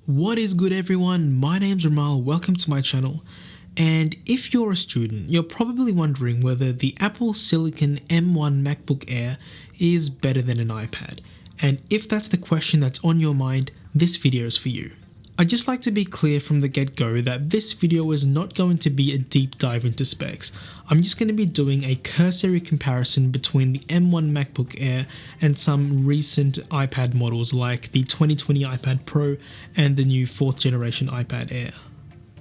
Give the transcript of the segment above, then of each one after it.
What is good everyone, my name's Ramal, welcome to my channel. And if you're a student, you're probably wondering whether the Apple Silicon M1 MacBook Air is better than an iPad. And if that's the question that's on your mind, this video is for you. I'd just like to be clear from the get-go that this video is not going to be a deep dive into specs. I'm just going to be doing a cursory comparison between the M1 MacBook Air and some recent iPad models like the 2020 iPad Pro and the new 4th generation iPad Air.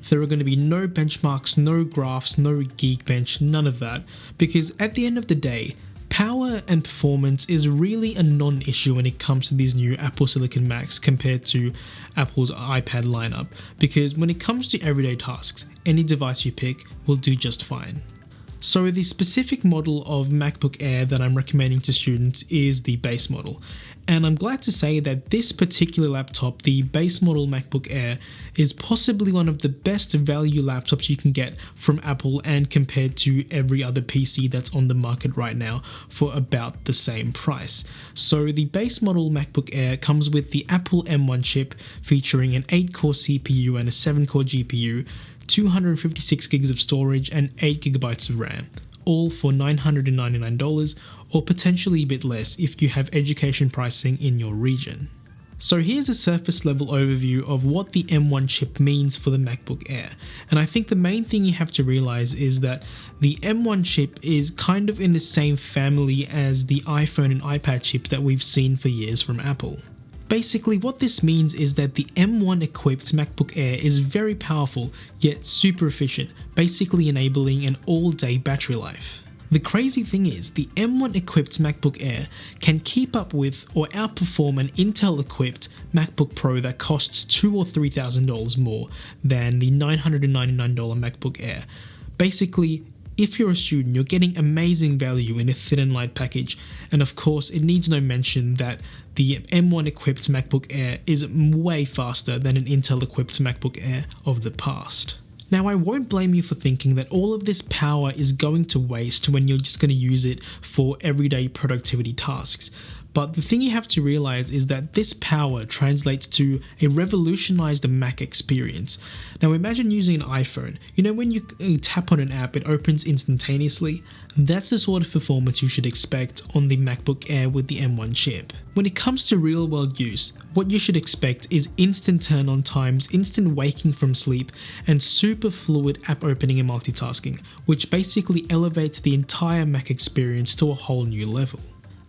There are going to be no benchmarks, no graphs, no Geekbench, none of that, because at the end of the day, power and performance is really a non-issue when it comes to these new Apple Silicon Macs compared to Apple's iPad lineup, because when it comes to everyday tasks, any device you pick will do just fine. So the specific model of MacBook Air that I'm recommending to students is the base model. And I'm glad to say that this particular laptop, the base model MacBook Air, is possibly one of the best value laptops you can get from Apple and compared to every other PC that's on the market right now for about the same price. So the base model MacBook Air comes with the Apple M1 chip featuring an 8-core CPU and a 7-core GPU, 256 gigs of storage and 8 gigabytes of RAM, all for $999 or potentially a bit less if you have education pricing in your region. So here's a surface level overview of what the M1 chip means for the MacBook Air, and I think the main thing you have to realize is that the M1 chip is kind of in the same family as the iPhone and iPad chips that we've seen for years from Apple. Basically, what this means is that the M1 equipped MacBook Air is very powerful yet super efficient, basically enabling an all-day battery life. The crazy thing is, the M1 equipped MacBook Air can keep up with or outperform an Intel equipped MacBook Pro that costs $2,000 or $3,000 more than the $999 MacBook Air. Basically, if you're a student, you're getting amazing value in a thin and light package, and of course it needs no mention that the M1 equipped MacBook Air is way faster than an Intel equipped MacBook Air of the past. Now, I won't blame you for thinking that all of this power is going to waste when you're just going to use it for everyday productivity tasks. But the thing you have to realize is that this power translates to a revolutionized Mac experience. Now imagine using an iPhone. You know, when you tap on an app, it opens instantaneously? That's the sort of performance you should expect on the MacBook Air with the M1 chip. When it comes to real world use, what you should expect is instant turn on times, instant waking from sleep, and super fluid app opening and multitasking, which basically elevates the entire Mac experience to a whole new level.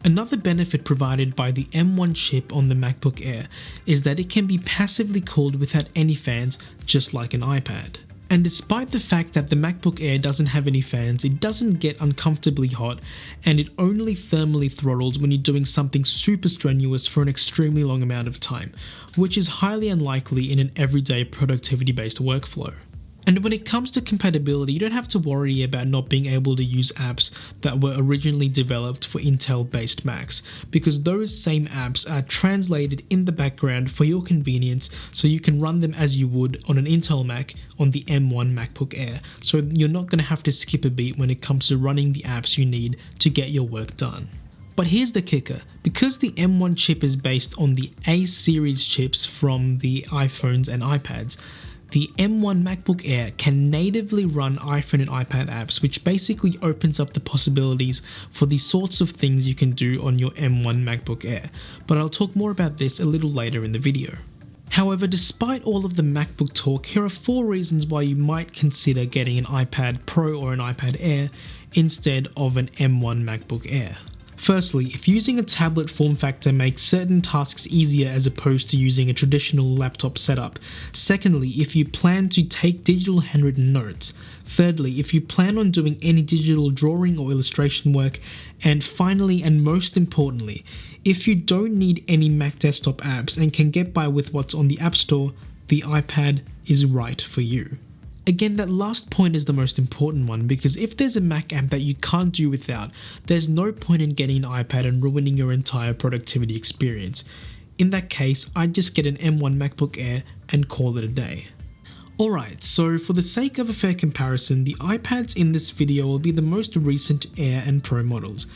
Another benefit provided by the M1 chip on the MacBook Air is that it can be passively cooled without any fans, just like an iPad. And despite the fact that the MacBook Air doesn't have any fans, it doesn't get uncomfortably hot, and it only thermally throttles when you're doing something super strenuous for an extremely long amount of time, which is highly unlikely in an everyday productivity-based workflow. And when it comes to compatibility, you don't have to worry about not being able to use apps that were originally developed for Intel-based Macs, because those same apps are translated in the background for your convenience, so you can run them as you would on an Intel Mac on the M1 MacBook Air, so you're not going to have to skip a beat when it comes to running the apps you need to get your work done. But here's the kicker, because the M1 chip is based on the A series chips from the iPhones and iPads, the M1 MacBook Air can natively run iPhone and iPad apps, which basically opens up the possibilities for the sorts of things you can do on your M1 MacBook Air, but I'll talk more about this a little later in the video. However, despite all of the MacBook talk, here are 4 reasons why you might consider getting an iPad Pro or an iPad Air instead of an M1 MacBook Air. Firstly, if using a tablet form factor makes certain tasks easier as opposed to using a traditional laptop setup. Secondly, if you plan to take digital handwritten notes. Thirdly, if you plan on doing any digital drawing or illustration work. And finally, and most importantly, if you don't need any Mac desktop apps and can get by with what's on the App Store, the iPad is right for you. Again, that last point is the most important one, because if there's a Mac app that you can't do without, there's no point in getting an iPad and ruining your entire productivity experience. In that case, I'd just get an M1 MacBook Air and call it a day. Alright, so for the sake of a fair comparison, the iPads in this video will be the most recent Air and Pro models,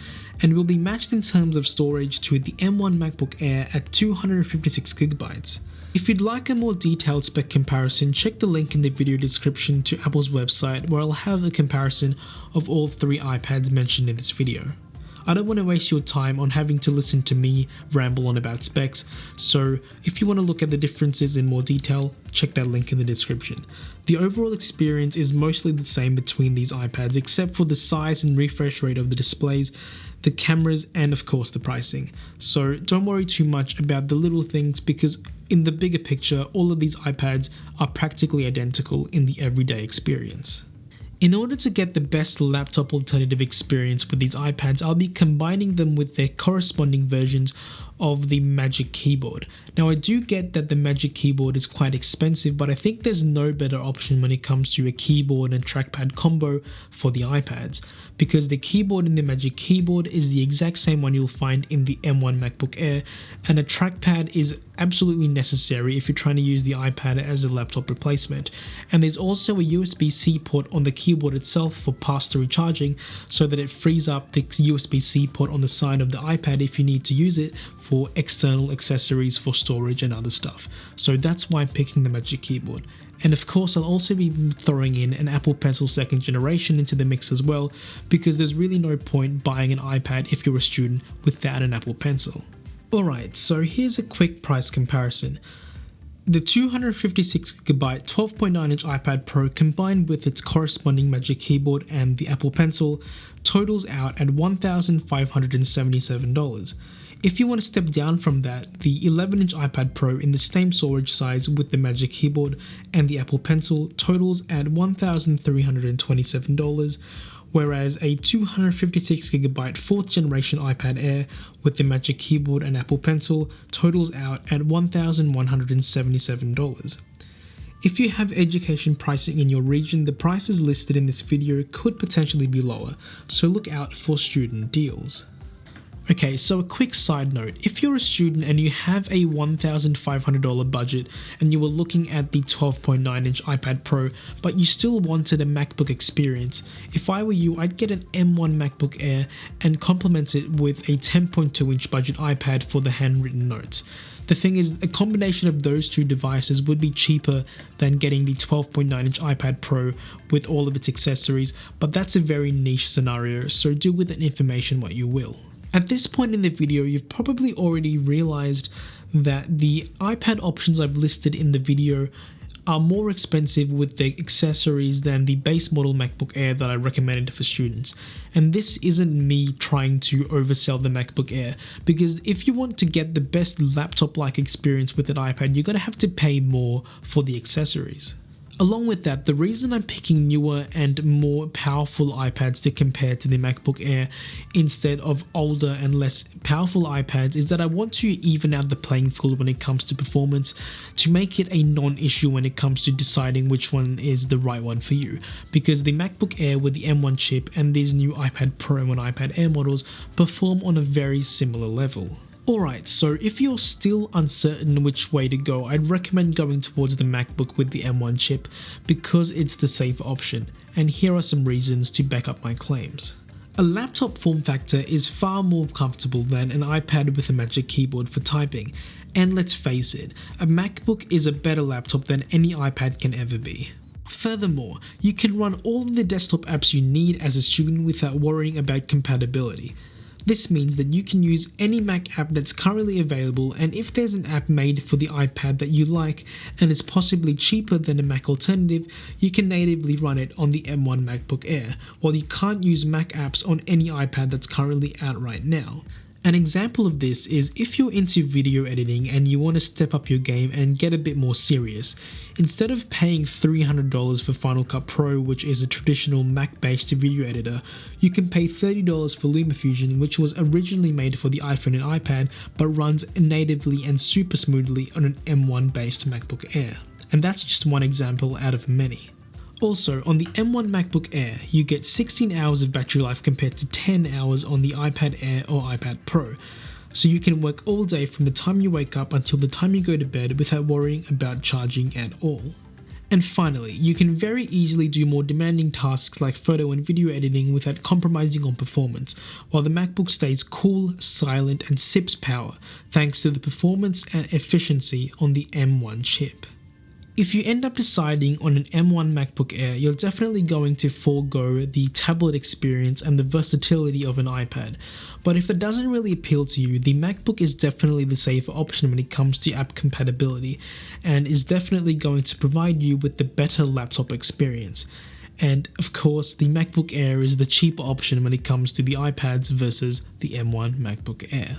and will be matched in terms of storage to the M1 MacBook Air at 256GB. If you'd like a more detailed spec comparison, check the link in the video description to Apple's website where I'll have a comparison of all three iPads mentioned in this video. I don't want to waste your time on having to listen to me ramble on about specs, so if you want to look at the differences in more detail, check that link in the description. The overall experience is mostly the same between these iPads except for the size and refresh rate of the displays, the cameras, and of course the pricing. So don't worry too much about the little things because in the bigger picture, all of these iPads are practically identical in the everyday experience. In order to get the best laptop alternative experience with these iPads, I'll be combining them with their corresponding versions of the Magic Keyboard. Now I do get that the Magic Keyboard is quite expensive, but I think there's no better option when it comes to a keyboard and trackpad combo for the iPads, because the keyboard in the Magic Keyboard is the exact same one you'll find in the M1 MacBook Air, and a trackpad is absolutely necessary if you're trying to use the iPad as a laptop replacement. And there's also a USB-C port on the keyboard itself for pass-through charging, so that it frees up the USB-C port on the side of the iPad if you need to use it for external accessories for storage and other stuff. So that's why I'm picking the Magic Keyboard. And of course I'll also be throwing in an Apple Pencil 2nd generation into the mix as well, because there's really no point buying an iPad if you're a student without an Apple Pencil. Alright, so here's a quick price comparison. The 256GB 12.9-inch iPad Pro combined with its corresponding Magic Keyboard and the Apple Pencil totals out at $1,577. If you want to step down from that, the 11-inch iPad Pro in the same storage size with the Magic Keyboard and the Apple Pencil totals at $1,327, whereas a 256GB 4th generation iPad Air with the Magic Keyboard and Apple Pencil totals out at $1,177. If you have education pricing in your region, the prices listed in this video could potentially be lower, so look out for student deals. Okay, so a quick side note, if you're a student and you have a $1,500 budget and you were looking at the 12.9-inch iPad Pro, but you still wanted a MacBook experience, if I were you, I'd get an M1 MacBook Air and complement it with a 10.2-inch budget iPad for the handwritten notes. The thing is, a combination of those two devices would be cheaper than getting the 12.9-inch iPad Pro with all of its accessories, but that's a very niche scenario, so do with that information what you will. At this point in the video, you've probably already realized that the iPad options I've listed in the video are more expensive with the accessories than the base model MacBook Air that I recommended for students. And this isn't me trying to oversell the MacBook Air, because if you want to get the best laptop-like experience with an iPad, you're going to have to pay more for the accessories. Along with that, the reason I'm picking newer and more powerful iPads to compare to the MacBook Air instead of older and less powerful iPads is that I want to even out the playing field when it comes to performance, to make it a non-issue when it comes to deciding which one is the right one for you, because the MacBook Air with the M1 chip and these new iPad Pro and iPad Air models perform on a very similar level. Alright, so if you're still uncertain which way to go, I'd recommend going towards the MacBook with the M1 chip because it's the safer option, and here are some reasons to back up my claims. A laptop form factor is far more comfortable than an iPad with a Magic Keyboard for typing, and let's face it, a MacBook is a better laptop than any iPad can ever be. Furthermore, you can run all of the desktop apps you need as a student without worrying about compatibility. This means that you can use any Mac app that's currently available, and if there's an app made for the iPad that you like and is possibly cheaper than a Mac alternative, you can natively run it on the M1 MacBook Air, while you can't use Mac apps on any iPad that's currently out right now. An example of this is if you're into video editing and you want to step up your game and get a bit more serious. Instead of paying $300 for Final Cut Pro, which is a traditional Mac-based video editor, you can pay $30 for LumaFusion, which was originally made for the iPhone and iPad but runs natively and super smoothly on an M1-based MacBook Air. And that's just one example out of many. Also, on the M1 MacBook Air, you get 16 hours of battery life compared to 10 hours on the iPad Air or iPad Pro, so you can work all day from the time you wake up until the time you go to bed without worrying about charging at all. And finally, you can very easily do more demanding tasks like photo and video editing without compromising on performance, while the MacBook stays cool, silent, and sips power thanks to the performance and efficiency on the M1 chip. If you end up deciding on an M1 MacBook Air, you're definitely going to forego the tablet experience and the versatility of an iPad. But if that doesn't really appeal to you, the MacBook is definitely the safer option when it comes to app compatibility, and is definitely going to provide you with the better laptop experience. And of course, the MacBook Air is the cheaper option when it comes to the iPads versus the M1 MacBook Air.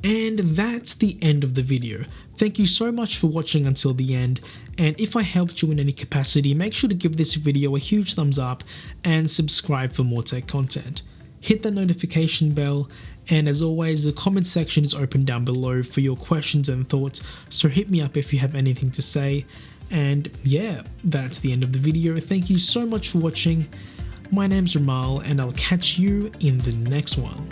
And that's the end of the video. Thank you so much for watching until the end, and if I helped you in any capacity, make sure to give this video a huge thumbs up and subscribe for more tech content. Hit the notification bell, and as always, the comment section is open down below for your questions and thoughts, so hit me up if you have anything to say. And yeah, that's the end of the video. Thank you so much for watching. My name's Ramal, and I'll catch you in the next one.